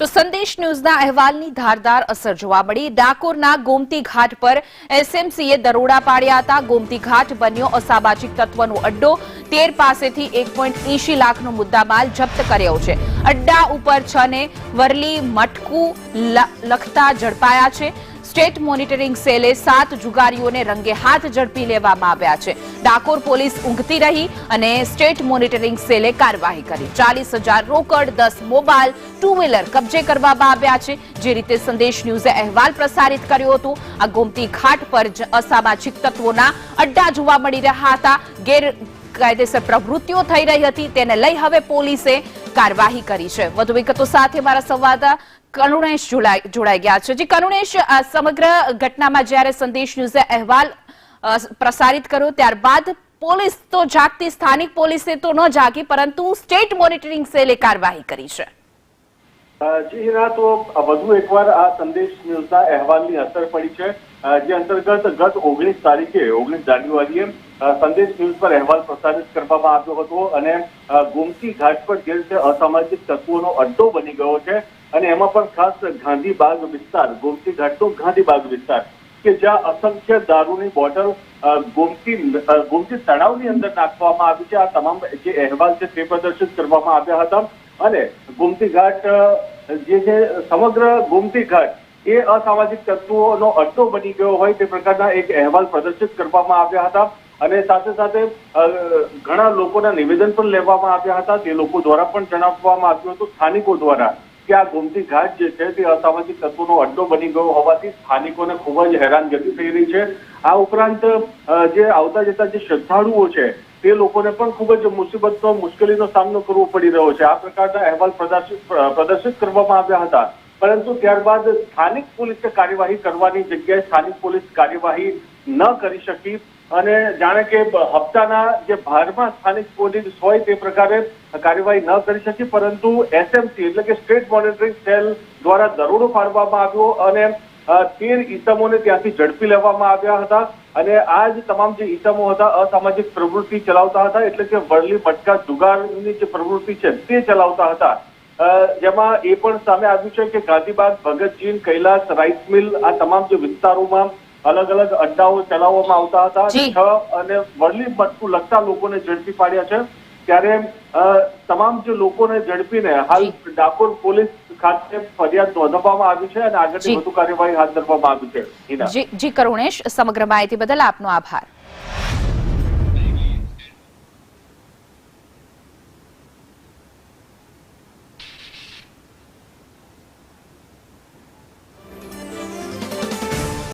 તો સંદેશ ન્યૂઝના અહેવાલની ધારદાર અસર જોવા મળી। ડાકોરના ગોમતી ઘાટ પર એસએમસીએ દરોડા પાડ્યા હતા। ગોમતી ઘાટ બન્યો અસામાજિક તત્વનો અડ્ડો। તેર પાસેથી 1.80 લાખનો મુદ્દામાલ જપ્ત કર્યો છે। અડ્ડા ઉપર 6 ને વરલી મટકું લખતા ઝડપાયા છે। સ્ટેટ મોનિટરિંગ સેલે 7 જુગારીઓને રંગે હાથ ઝડપી લેવામાં આવ્યા છે। ડાકોર પોલીસ ઊંઘતી રહી અને સ્ટેટ મોનિટરિંગ સેલે કાર્યવાહી કરી। 40,000 રોકડ, 10 મોબાઈલ, 2 વ્હીલર કબજે કરવામાં આવ્યા છે। જે રીતે સંદેશ ન્યૂઝે અહેવાલ પ્રસારિત કર્યો હતો, આ ગોમતી ઘાટ પર અસામાજિક તત્વોના અડ્ડા જોવા મળી રહ્યા હતા। ગેરકાયદેસર પ્રવૃત્તિઓ થઈ રહી હતી, તેને લઈ હવે પોલીસે કાર્યવાહી કરી છે। વધુ વિગતો સાથે મારા સંવાદદાતા કરુણેશ જોડાઈ ગયા છે। જી કરુણેશ, સમગ્ર ઘટનામાં જ્યારે સંદેશ ન્યૂઝે અહેવાલ પ્રસારિત કર્યો ત્યારબાદ પોલીસ તો જાગતી, સ્થાનિક પોલીસે તો ન જાગી, પરંતુ સ્ટેટ મોનિટરિંગ સેલે કાર્યવાહી કરી છે। જી હિના, તો વધુ એકવાર આ સંદેશ ન્યૂઝના અહેવાલની અસર પડી છે, જે અંતર્ગત ગત 19 તારીખે 19 જાન્યુઆરીએ સંદેશ ન્યૂઝ પર અહેવાલ પ્રસારિત કરવામાં આવ્યો હતો અને ગોમતી ઘાટ પર જે રીતે અસામાજિક તત્વોનો અડ્ડો બની ગયો છે અને એમાં પણ ખાસ ગાંધીબાગ વિસ્તાર, ગોમતી ઘાટનો ગાંધીબાગ વિસ્તાર કે જ્યાં અસંખ્ય દારૂની બોટલ ગોમતી તળાવની અંદર નાખવામાં આવી છે। આ તમામ જે અહેવાલ છે તે પ્રદર્શિત કરવામાં આવ્યા હતા અને ગોમતી ઘાટ જે છે સમગ્ર ગોમતી ઘાટ એ અસામાજિક તત્વોનો અડ્ડો બની ગયો હોય તે પ્રકારના એક અહેવાલ પ્રદર્શિત કરવામાં આવ્યા હતા અને સાથે સાથે ઘણા લોકોના નિવેદન પણ લેવામાં આવ્યા હતા। તે લોકો દ્વારા પણ જણાવવામાં આવ્યું હતું સ્થાનિકો દ્વારા કે આ ગોમતી ઘાટ જે છે તે અસામાજિક તત્વોનો અડ્ડો બની ગયો હોવાથી સ્થાનિકોને ખૂબ જ હેરાનગતિ થઈ રહી છે। આ ઉપરાંત જે આવતા જતા જે શ્રદ્ધાળુઓ છે તે લોકોને પણ ખૂબ જ મુસીબતનો, મુશ્કેલીનો સામનો કરવો પડી રહ્યો છે। આ પ્રકારના અહેવાલ પ્રદર્શિત કરવામાં આવ્યા હતા, પરંતુ ત્યારબાદ સ્થાનિક પોલીસે કાર્યવાહી કરવાની જગ્યાએ સ્થાનિક પોલીસ કાર્યવાહી ન કરી શકી અને જાણે કે હપ્તાના જે ભારમાં સ્થાનિક પોલીસ હોય તે પ્રકારે કાર્યવાહી ન કરી શકી, પરંતુ એસએમસી એટલે કે સ્ટેટ મોનિટરિંગ સેલ દ્વારા દરોડો પાડવામાં આવ્યો અને 13 ઈસમોને ત્યાંથી ઝડપી લેવામાં આવ્યા હતા અને આ જ તમામ જે ઈસમો હતા અસામાજિક પ્રવૃત્તિ ચલાવતા હતા, એટલે કે વરલી મટકા જુગારની જે પ્રવૃત્તિ છે તે ચલાવતા હતા। જેમાં એ પણ સામે આવ્યું છે કે ગાંધીબાગ, ભગતજીન, કૈલાસ, રાઈસ મિલ આ તમામ જે વિસ્તારોમાં અલગ અલગ અડ્ડાઓ ચલાવવામાં આવતા હતા અને વરલી મટકું લગતા લોકોને ઝડપી પાડ્યા છે। ત્યારે તમામ જે લોકોને ઝડપીને હાલ ડાકોર પોલીસ ખાતે ફરિયાદ નોંધવામાં આવી છે અને આગળની વધુ કાર્યવાહી હાથ ધરવામાં આવી છે। જી કરુણેશ, સમગ્ર માહિતી બદલ આપનો આભાર।